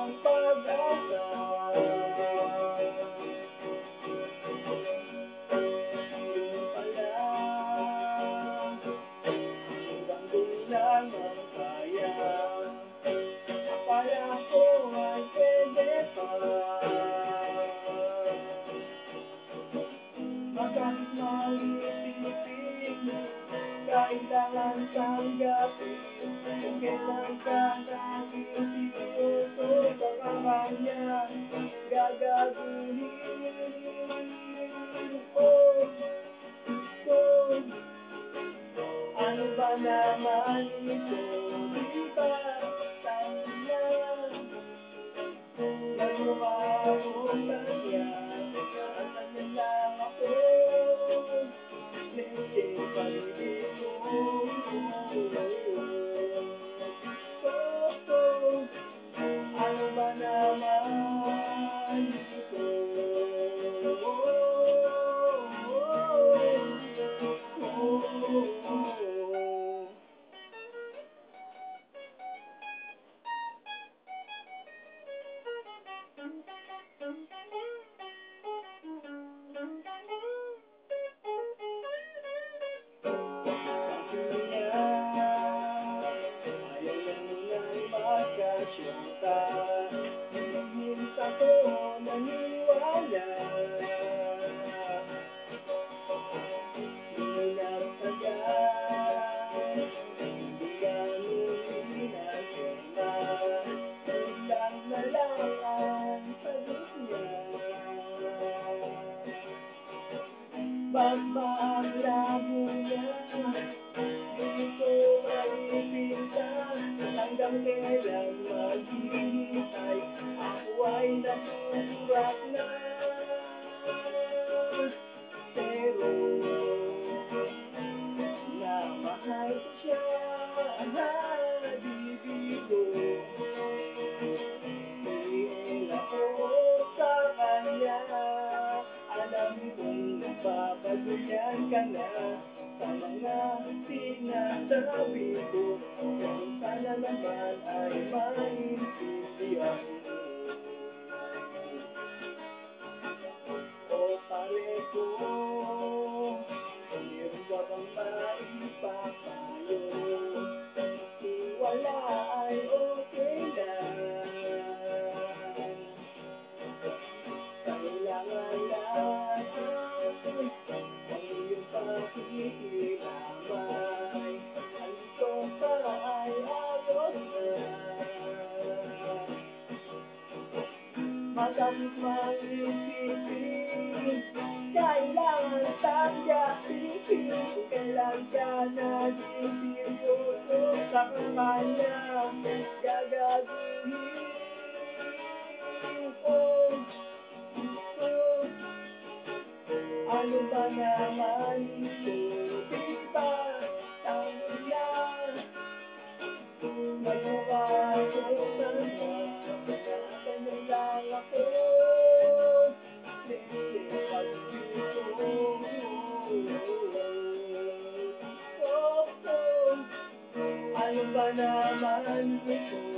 walang pag-asa. Yun pala, hanggang dun lang ang kaya. Akala ko ay pwede pa. Masakit mag-isipin, kailangan tanggapin kung kailan ka naging seryoso, baka kanya gagaguhin. Oh, oh, ano ba naman ito? Di ba tangina? Nagmukha akong kanya, nakatanya lang ako. Leche paliligo. Ano ba naman ito? Ayaw na munang magkasyota. Bihis ako naniwala. Di nagtagal, hindi namin inantena. Biglang na lang ang sagot niya. Ba't ba ang labo niya? Di ko maipinta hanggang kailan maghihintay. Ako ay nasusurat na, pero na mahal ko siya. Bibiro, iil ako sa kanya. Alam kong nagpapaguyan ka na sa mga sinasabi ko, pero sana naman ay maintindihan mo. O pare ko, meron ka bang maipapayo? Kung wala ay okay lang. Kailangan lang ang iyong pakikiramay. Halito pa ay ayos na. Masakit mang isipin, kailangan tanggapin kung kailan ka naging seryoso, saka kanya gagaguhin. Oh, oh, ano ba naman ito? Di ba tangina? Nagmukha akong tanga, pinakatanya lang ako. Leche paliligo. Oh, oh, ano ba naman ito?